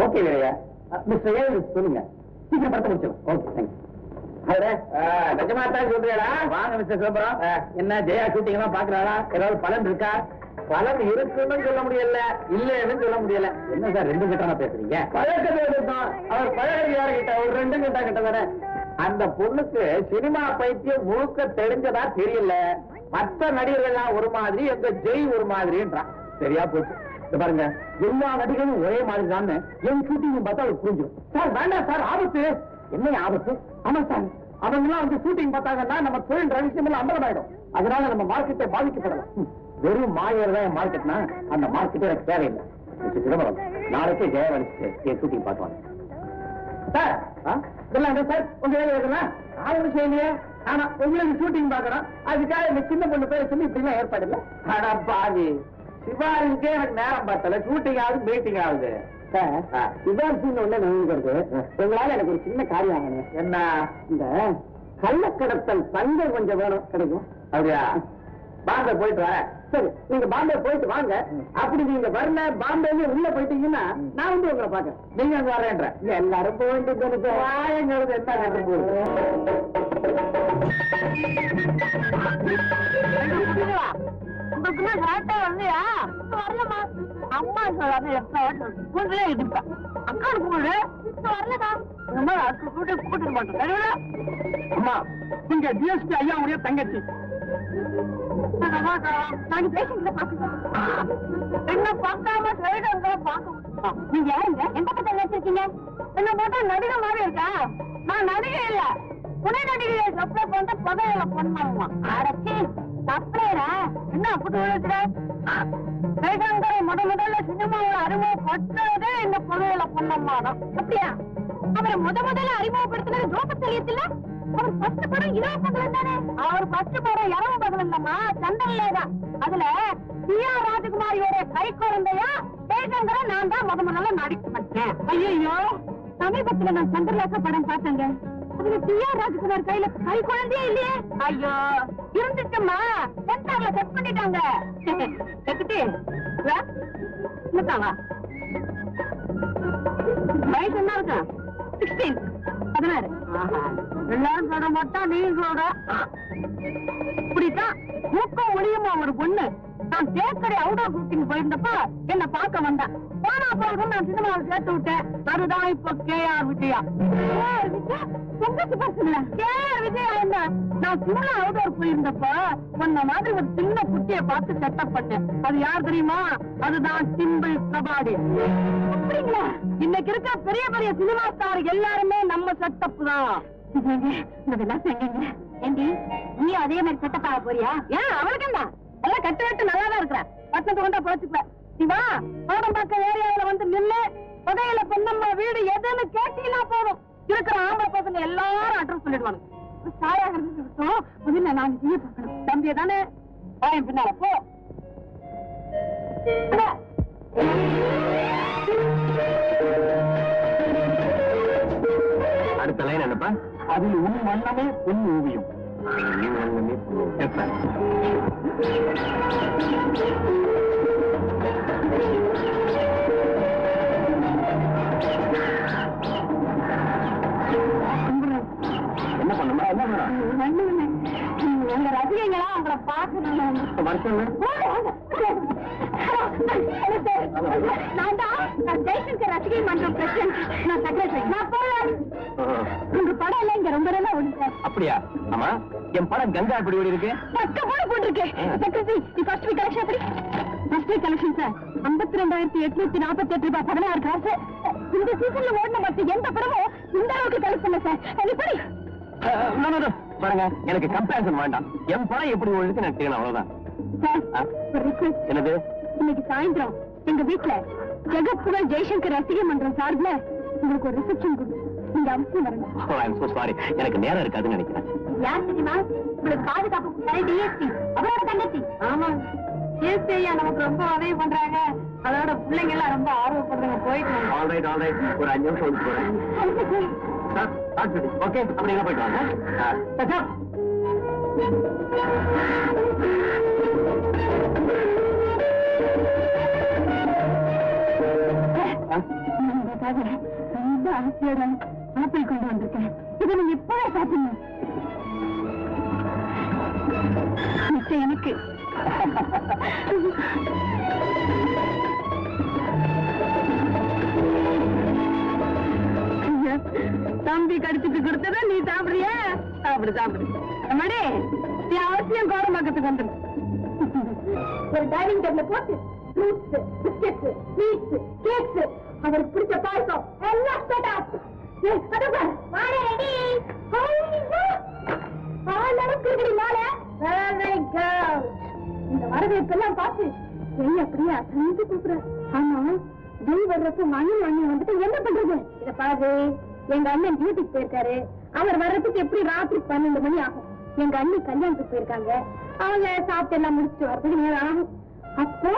Okay Veeraiya. Mister A சொல்லுங்க, சீக்கிரம் படத்தை முடிச்சிடும். Okay thanks. நிஜமா தான் சொல்றியாடா? வாங்க மிஸ்டர் சிதம்பரம். என்ன ஜெயா ஷூட்டிங் எல்லாம் பாக்குறாளா? ஏதாவது பலன் இருக்கா? பலன் இருக்குன்னு சொல்ல முடியல, இல்லன்னு சொல்ல முடியல. என்ன சார் ரெண்டு கிட்ட பேசுறீங்க? பழக்கத்தை அவர் பழகிறது யாருகிட்ட? ஒரு 2 கிட்ட தானே. அந்த பொண்ணுக்கு சினிமா பைத்தியம் முழுக்க தெரிஞ்சதா தெரியல. மற்ற நடிகர்கள்லாம் ஒரு மாதிரி, எங்க ஜெய் ஒரு மாதிரின்றான். சரியா போச்சு. பாருங்க, எல்லா நடிகரும் ஒரே மாதிரி தான் என் ஷூட்டிங் பார்த்தா அவருக்கு புரிஞ்சிடும். சார் வேண்டாம் சார், ஆபத்து. என்ன ஆபத்து? ஆமா சார், அவங்க எல்லாம் வந்து ஷூட்டிங் பார்த்தாங்கன்னா நம்ம தொழில் ரகசியம் எல்லாம் அம்பலமாயிடும். அதனால நம்ம மார்க்கெட்டை பாதிக்கப்படலாம். வெறும் மாயர் தான் மார்க்கெட்னா அந்த மார்க்கெட்டே எனக்கு தேவையில்லை. சிதம்பரம் நாளைக்கே ஜெயம் அடிச்சு என் ஷூட்டிங் பார்த்துவாங்க சார். இதெல்லாம் சார் உங்க வேலை இருக்கலாம். ஆறு விஷயம் இல்லையே. ஆனா உங்களுக்கு ஷூட்டிங் பாக்குறோம், அதுக்காக இந்த சின்ன பொண்ணு பேரை சொல்லி இப்படி எல்லாம் ஏற்பாடு இல்லை. ஆனா பாதி சிவாஜிக்கே எனக்கு நேரம் பார்த்தல, ஷூட்டிங் ஆகுது, மீட்டிங் ஆகுது. சிவாஜி ஒண்ணு நினைக்கிறது, உங்களால எனக்கு ஒரு சின்ன காரியம் ஆகணும். என்ன? இந்த கள்ளக்கடத்தல் தங்கம் கொஞ்சம் வேணும், கிடைக்கும்? அப்படியா? பாம்பே போயிட்டு வர. சரி, நீங்க பாம்பே போயிட்டு வாங்க. அப்படி நீங்க வரல, பாம்பேல உள்ள போயிட்டீங்கன்னா நான் வந்து உங்களை பாக்க. நீங்க அங்க வரேன்ற எல்லாரும் போயிட்டு வாயங்கிறது என்ன கண்டு போகுது. வரலமா அம்மா சொல்லாம அக்கா வரலதா கூட்டிட்டு மாட்டோம். அம்மா, நீங்க டிஎஸ்பி ஐயாவுடைய தங்கச்சி. என்ன பார்க்காம நீங்க யாருங்க? எந்த பக்கம் வச்சிருக்கீங்க? என்ன போட்டா நடிகை மாதிரி இருக்கா? நான் நடிகை இல்ல, துணை நடிகையை சப்ளை பண்ற பதவியில பொண்ணாமா. அடச்சி சப்ளைரா? என்ன அப்படி விழுக்கிற? ஜெய்சங்கரை முதல்ல சினிமாவில் அறிமுகப்படுத்துறதே இந்த பதவியில பொண்ணம்மா தான். அப்படியா? அவரை முதல்ல அறிமுகப்படுத்தினது ஜோபத்தலியத்துல. அவர் ஃபர்ஸ்ட் படம் இரவு பகல் தானே? அவர் ஃபர்ஸ்ட் படம் இரவு பகல் இல்லம்மா, சந்திரலேகா. அதுல டி.ஆர். ராஜகுமாரியோட கை குழந்தையா ஜெய்சங்கரை நான் தான் முதல்ல நடிக்க மாட்டேன். ஐயோ, சமீபத்துல நான் சந்திரலேகா படம் பார்த்தேங்க. அதுல டி.ஆர். ராஜகுமார் கையில கை குழந்தையே இல்லையே. ஐயோ, இருந்துச்சுமா, சென்டர்ல செட் பண்ணிட்டாங்க. செத்துட்டு வயசு என்ன இருக்கா? 16, 16. எல்லாரும் சொல்ல மாட்டா, நீங்க சொல்ற. இப்படித்தான் மூக்கம் ஒளியுமா ஒரு பொண்ணு. நான் தேக்கடை அவுடோர் ஷூட்டிங் போயிருந்தப்ப என்ன பார்க்க வந்தேன். போனா போதும் நான் சினிமாவில் சேர்த்து விட்டேன். அதுதான் இப்ப கேஆர் விஜயா. கேஆர் விஜயா என்ன? நான் சினிமா அவுடோர் போயிருந்தப்ப உன்ன மாதிரி ஒரு சின்ன குட்டியை பார்த்து செட்டப் பண்ணேன். அது யார் தெரியுமா? அதுதான் சிம்பிள் கபாடி. அப்படிங்களா? இன்னைக்கு இருக்க பெரிய பெரிய சினிமா ஸ்டார் எல்லாருமே நம்ம செட்டப் தான். ஏண்டி, நீ அதே மாதிரி செட்டப் ஆக போறியா? ஏன், அவளுக்கு என்ன? எல்லாம் கட்டு வெட்டு நல்லாதான் இருக்கிற. பட்டத்தை கொண்டா போச்சுப்ப. சிவா, கோடம்பாக்கம் ஏரியாவில வந்து நின்று புதையில பொண்ணம்மா வீடு எதுன்னு கேட்டீங்கன்னா போதும், இருக்கிற ஆம்பளை பசங்க எல்லாரும் அட்ரஸ் சொல்லிடுவாங்க. முதல்ல நான் செய்ய பார்க்கணும். தம்பிய தானே வாயம் பின்னால போ. அடுத்த லைன் என்னப்பா? அதில் உன் வண்ணமே பொன் ஓவியம். என்ன பண்ணுமா? உங்க ரசிகங்களா உங்களை பார்க்கணும். நான் தான் ஜெய்சங்கர் ரசிகை மன்றம் பிரசிடென்ட். நான் செக்ரட்டரி. நான் போறேன். உங்க படம் எல்லாம் இங்க ரொம்ப நல்லா ஓடுது. அப்படியா? ஆமா, என் படம் கங்கா எப்படி ஓடி இருக்கு? பக்க போட போட்டிருக்கேன். செக்ரட்டரி, ஃபர்ஸ்ட் வீக் கலெக்ஷன் எப்படி? ஃபர்ஸ்ட் வீக் கலெக்ஷன் சார் 52,848 ரூபாய் 16 காசு. இந்த சீசன்ல ஓடின மத்த எந்த படமும் இந்த அளவுக்கு கலெக்ட் பண்ணல சார். எப்படி பாருங்க, எனக்கு கம்பேரிசன் வேண்டாம். என் படம் எப்படி ஓடுது எனக்கு தெரியணும், அவ்வளவுதான். என்னது? இன்னைக்கு சாயந்தரம் எங்க வீட்டுல ஜெகத்புகழ் ஜெய்சங்கர் ரசிகை மன்றம் சார்பில் உங்களுக்கு ஒரு ரிசப்ஷன் கொடுத்து நீங்க அவசியம் வரணும். எனக்கு நேரம் இருக்காதுன்னு நினைக்கிறேன். யார் தெரியுமா? உங்களுக்கு பாதுகாப்பு டிஎஸ்பி, அவரோட தங்கச்சி. ஆமா, டிஎஸ்பி ஐயா நமக்கு ரொம்ப உதவி பண்றாங்க. அதோட பிள்ளைங்க எல்லாம் ரொம்ப ஆர்வப்படுறாங்க. போயிட்டு ஆல்ரைட் ஆல்ரைட், ஒரு 5 நிமிஷம் வந்து போறேன். ஓகே, அப்படி எங்க போயிட்டு வாங்க. உங்களுக்காக ரொம்ப ஆசையோட ஆப்பிள் கொண்டு வந்திருக்கேன். இதை நீங்க இப்பவே சாப்பிடணும். நிச்சயம் எனக்கு. தம்பி கடிச்சிட்டு கொடுத்தத நீ சாப்பிடுறிய? சாப்பிடு சாப்பிடு. அம்மாடி நீ அவசியம் கோரம்பாக்கத்துக்கு வந்துடு. ஒரு டைனிங் டேபிள்ல போட்டு ஃப்ரூட்ஸ், பிஸ்கெட்ஸ், ஸ்வீட்ஸ், கேக்ஸ், அவருக்கு பிடிச்ச பாயசம் எல்லாம் செட் ஆப். இந்த வரவேற்பெல்லாம் பார்த்து அப்படியே அசந்து கூப்பிடுற. ஆமா ஜெய் வர்றப்ப மணி வந்துட்டு என்ன பண்றது? இத பாரு, எங்க அண்ணன் டியூட்டிக்கு போயிருக்காரு. அவர் வர்றதுக்கு எப்படி ராத்திரி 12 மணி ஆகும். எங்க அண்ணி கல்யாணத்துக்கு போயிருக்காங்க. அவங்க சாப்பிட்டு எல்லாம் முடிச்சுட்டு வர்றதுக்கு நேரம் ஆகும். அப்போ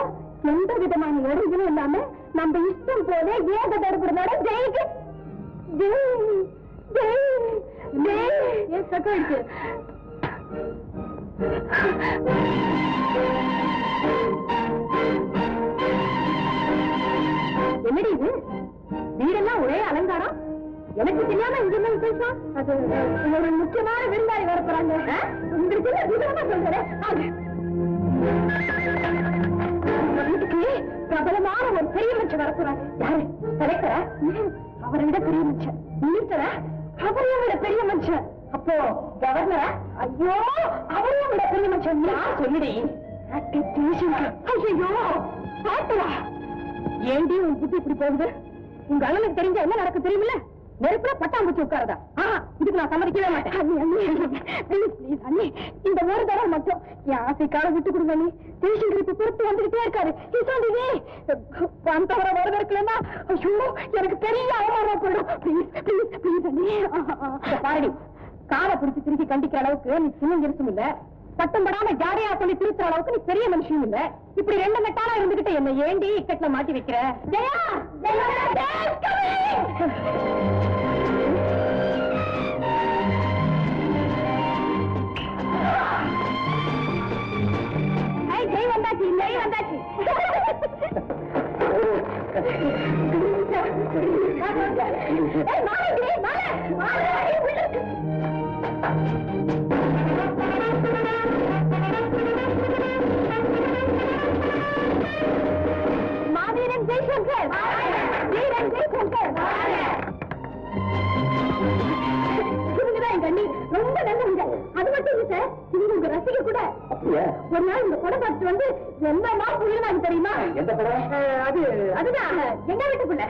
எந்த விதமான எழுதும் இல்லாம நம்ம இஷ்டம் போல ஏக தடுப்புறதோட ஜெயிக்கு என்னடி இது? வீடெல்லாம் ஒரே அலங்காரம். எனக்கு தெரியாம இங்க என்ன விசேஷம்? அது ஒரு முக்கியமான விருந்தாளி வரப்போறாங்க. உங்களுக்கு விதமா சொல்றேன். வீட்டுக்கு பிரபலமான ஒரு பெரிய மனுஷன் வரப்போறாங்க. யாரு? கலெக்டரா? அவரை விட பெரிய மனுஷன். மினிஸ்டரா? அவரையும் விட பெரிய மனுஷன். அப்போ கவர்னரா? ஐயோ, அவரையும் விட பெரிய மனுஷன். சொல்லுடி. ஐயோ பாட்டுவா. ஏண்டி உன் புத்தி இப்படி போகுது? உங்க அண்ணனுக்கு தெரிஞ்ச என்ன நடக்க தெரியுமில்ல? நெருப்புல பட்டாம்பூச்சி உட்காரதா? இதுக்கு நான் சம்மதிக்கவே மாட்டேன். அண்ணி, இந்த ஒரு தடவை மட்டும் என் ஆசைக்காக விட்டு கொடுங்க. நீ தேசியங்களுக்கு பொறுத்து வந்துகிட்டே இருக்காரு. வந்தவரை வரவேற்கலன்னா ஐயோ எனக்கு பெரிய அவமானம் போயிடும். பிளீஸ் பிளீஸ் பிளீஸ் அண்ணி. பாரடி, காலை பிடிச்சி திருப்பி கண்டிக்கிற அளவுக்கு நீ சின்ன இருசும் இல்ல. பட்டம் படாம ஜாடையா சொல்லி திருத்துற அளவுக்கு நீ பெரிய மனுஷனும் இல்ல. இப்படி ரெண்டு மெட்டாலா இருந்துகிட்டு என்ன ஏண்டி இக்கட்ல மாட்டி வைக்கிற? ஜெயா, ஜெய் வந்தாச்சு, ஜெய் வந்தாச்சு. மாவீரன் ஜெய்சங்கர், வீரன் ஜெய்சங்கர். இவங்கதான் எங்க அண்ணி, ரொம்ப நல்லவங்க. அது மட்டும் இல்ல சார், இவங்க உங்க ரசிக கூட. ஒரு நாள் இந்த படம் பார்த்துட்டு வந்து என்னமா புள்ளினாங்க தெரியுமா? எந்த படம்? அதுதான் எங்க வீட்டு பிள்ளை.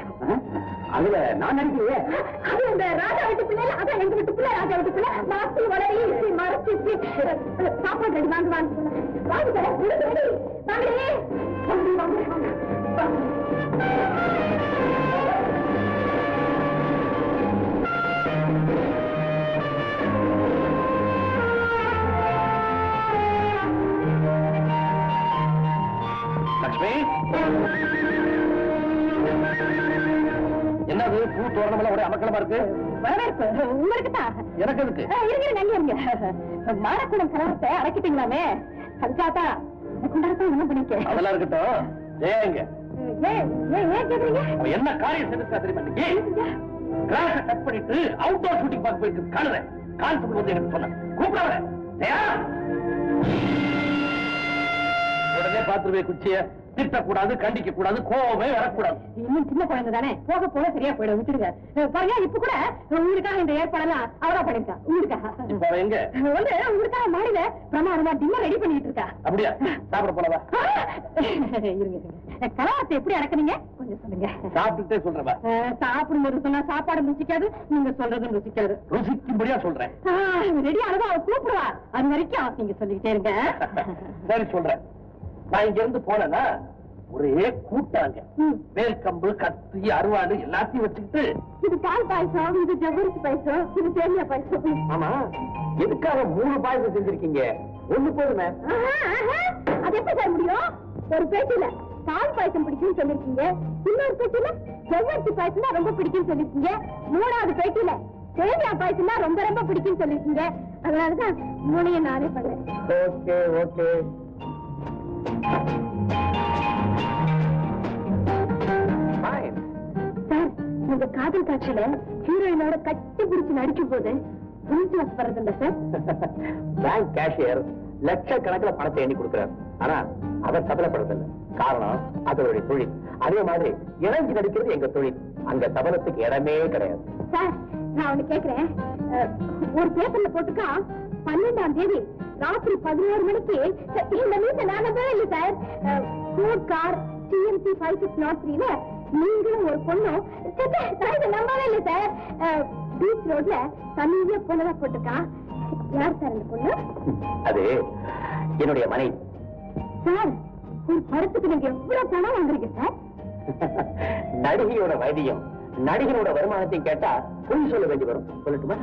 அதுல நான் நினைக்கிறேன். அது இந்த ராஜா வீட்டு பிள்ளை. அதான் எங்க வீட்டு பிள்ளை, ராஜா வீட்டு பிள்ளை. மாத்தி வளரி மறைச்சு சாப்பாடு ரெடி வாங்க வாங்க வாங்க சார். வாங்களே லட்சுமி, என்னது பூ தோரணமெல்லாம் ஒரே அமக்கலமா இருக்கு? வரவேற்பு உங்களுக்கு தான். எனக்கு இருக்கு. இருங்க மாடக்கூடம் கலவரத்தை அடக்கிட்டீங்களாமே, அதுக்காக கொண்டாடத்தான் என்ன பண்ணிக்க. அதெல்லாம் இருக்கட்டும். ஜெயங்க கேக்குறீங்க? என்ன காரியம் செஞ்சிருக்கா தெரியுமா? கிளாஸை கட் பண்ணிட்டு அவுட்டோர் ஷூட்டிங் பார்க்க போயிருக்கு. காணுறேன் கான்ஸ்டபிள் வந்து எனக்கு சொன்ன கூப்பிடாத. ஜெயா, உடனே பாத்துருவே குச்சிய. திட்டக்கூடாது, கண்டிக்க கூடாது, கோவமே வரக்கூடாது. இன்னும் சின்ன குழந்தை தானே, போக போக சரியா போயிடும், விட்டுடுங்க. பாருங்க, இப்ப கூட உங்களுக்காக இந்த ஏற்பாடெல்லாம் அவரா பண்ணிருக்கா. உங்களுக்காக எங்க வந்து உங்களுக்காக மாடியில பிரமாதமா டின்னர் ரெடி பண்ணிட்டு இருக்கா. அப்படியா? சாப்பிட போலவா? இருங்க கலாவத்தை எப்படி அடக்குறீங்க கொஞ்சம் சொல்லுங்க. சாப்பிட்டுட்டே சொல்றவா? சாப்பிடும்போது சொன்னா சாப்பாடு ருசிக்காது, நீங்க சொல்றதும் ருசிக்காது. ருசிக்கும்படியா சொல்றேன். ரெடி ஆனதும் அவ கூப்பிடுவா. அது வரைக்கும் நீங்க சொல்லிக்கிட்டே இருங்க. சரி சொல்றேன். நான் இங்க இருந்து போனேன்னா ஒரே கூட்டாங்க. வேல்கம்பு, கத்தி, அருவாடு எல்லாத்தையும் வச்சுக்கிட்டு. இது பால் பாயசம், இது ஜவ்வரிசி பாயசம், இது சேமியா பாயசம். ஆமா, எதுக்காக 3 பாயசம் செஞ்சிருக்கீங்க? ஒண்ணு போதுமே. அது எப்படி சார் முடியும்? ஒரு பேட்டில பால் பாயசம் பிடிக்கும்னு சொல்லிருக்கீங்க, இன்னொரு பேட்டில ஜவ்வரிசி பாயசம் தான் ரொம்ப பிடிக்கும்னு சொல்லிருக்கீங்க, 3வது பேட்டில சேமியா பாயசம் தான் ரொம்ப ரொம்ப பிடிக்கும்னு சொல்லிருக்கீங்க. அதனாலதான் 3ஐயும் நானே பண்றேன். Okay okay. சார், உங்க காதல் காட்சியில ஹீரோயினோட கட்டி பிடிச்சு நடிக்கும் போது வர்றதில்ல சார். பேங்க் கேஷியர் லட்சக்கணக்கில் பணத்தை எண்ணி கொடுக்கிறார். ஆனா அவர் சபலப்படுறதில்லை. காரணம் அதோடைய தொழில். அதே மாதிரி இணைஞ்சு நடிக்கிறது எங்க தொழில். அங்க சபலத்துக்கு இடமே கிடையாது. சார் நான் ஒண்ணு கேக்குறேன். ஒரு பேப்பர்ல போட்டுக்கா 12ஆம் தேதி ராத்திரி 11 மணிக்கு இந்த நியூஸ் நானவே இல்லை சார். ஃபோர்ட் கார் TMC 5603ல நீங்களும் ஒரு பொண்ணும் நம்பவே இல்லை சார். பீச் ரோட்ல தனியா பொண்ணதா போட்டுக்கா. யார் சார் அந்த பொண்ணு? அது என்னுடைய மனைவி. சார் ஒரு படத்துக்கு நீங்க எவ்வளவு பணம் வாங்குறீங்க சார்? நடிகையோட வைத்தியம் நடிகரோட வருமானத்தையும் கேட்டா பொய் சொல்ல வேண்டி வரும். சொல்லட்டுமா?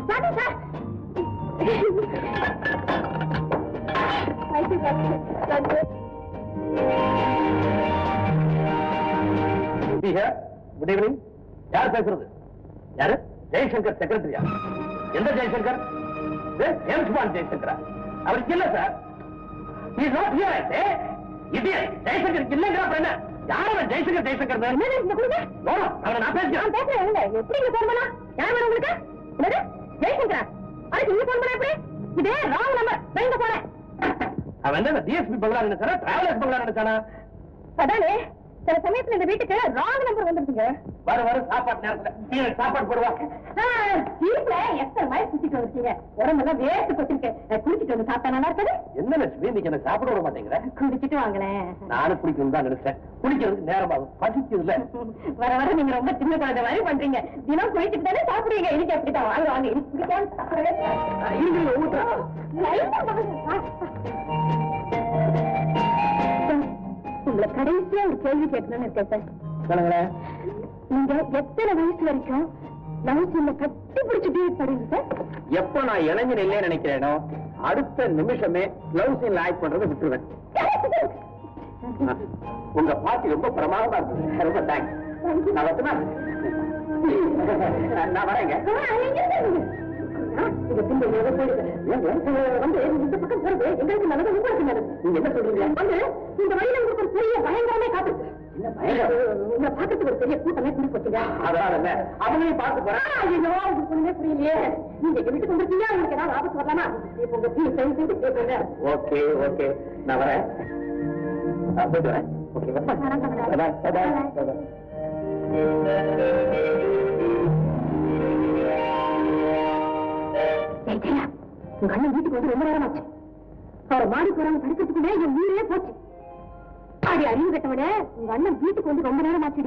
Good evening. யார் பேசுறது? யாரு? ஜெய்சங்கர் செக்ரட்டரியா? எந்த ஜெய்சங்கர்? James bond ஜெய்சங்கரா? அவருக்கு இல்ல சார். ஜெய்சங்கருக்கு இல்லைங்கிற என்ன? யாரும் ஜெய்சங்கர் ஜெய்சங்கர் நான் பேசுறேன். எப்படி போன் பண்ணா யார் வேணும் உங்களுக்கு? ஜெய்சங்கரா? அதுக்கு நீங்க போன் பண்ண எப்படி? இதே ராங் நம்பர். எங்க போனேன்? அவன் என்ன டிஎஸ்பி பங்களா நினைச்சானா டிராவலர்ஸ் பங்களா நினைச்சானா? அதானே சில சமயத்துல இந்த வீட்டுக்கு ராங் நம்பர் வந்துருக்குங்க. வர சாப்பாடு நேரத்துல சாப்பாடு போடுவா. வீட்டுல எத்தனை மாதிரி குடிச்சிட்டு வந்துருக்கீங்க. உடம்பெல்லாம் வேர்த்து கொத்திருக்கேன். குடிச்சிட்டு வந்து சாப்பிட்டா நல்லா இருக்காது. என்ன லட்சுமி இன்னைக்கு என்ன சாப்பிட விட மாட்டேங்கிற? குடிச்சிட்டு வாங்களேன். நானும் குடிக்கணும் தான் நினைச்சேன். குடிக்கிறதுக்கு நேரமாகும். பசிக்குதுல. வர வர நீங்க ரொம்ப சின்ன குழந்தை மாதிரி பண்றீங்க. தினம் குடிச்சிட்டு தானே சாப்பிடுவீங்க. இன்னைக்கு அப்படித்தான் வாங்க வாங்க. இன்னைக்கு உங்களை கடைசியா ஒரு கேள்வி கேட்கணும்னு இருக்கேன் சார். சொல்லுங்களேன். நீங்க எத்தனை வயசு வரைக்கும் லவ் சீன்ல கட்டி பிடிச்சிட்டு படுங்க சார்? எப்ப நான் இளைஞன் இல்லையே நினைக்கிறேனோ அடுத்த நிமிஷமே லவ் சீன்ல ஆக்ட் பண்றதை விட்டுருவேன். உங்க பாட்டி ரொம்ப பிரமாதமா இருந்தது. ரொம்ப தேங்க்ஸ். நான் வரட்டுமா? நான் வரேங்க. எங்களுக்கு நல்லது உங்களுக்கு நல்லது. நீங்க என்ன சொல்றீங்க? வந்து இந்த வழியில உங்களுக்கு ஒரு பெரிய பயங்கரமே காத்துருக்கு. என்ன பயங்கரம்? உங்களை பார்க்கறதுக்கு ஒரு பெரிய கூட்டமே கூடி போச்சுங்க. அதனால என்ன அவங்களையும் பார்த்து போறேன். ஐயோ உங்களுக்கு ஒண்ணுமே புரியலையே. நீங்க வீட்டுக்கு வந்துருக்கீங்க. உங்களுக்கு ஏதாவது ஆபத்து வரலாமா? இப்ப உங்க ஃபீஸ் செய்து கேட்குங்க. ஓகே ஓகே நான் வரேன். போயிட்டு வரேன். ஓகே உங்க அண்ணன் வீட்டுக்கு வந்து ரொம்ப நேரம் ஆச்சு. அவர் மாடி போறாங்க படிக்கிறதுக்குள்ளே என் வீடே போச்சு. அடி அறிவு கட்டவனே உங்க அண்ணன் வீட்டுக்கு வந்து ரொம்ப நேரம் ஆச்சு.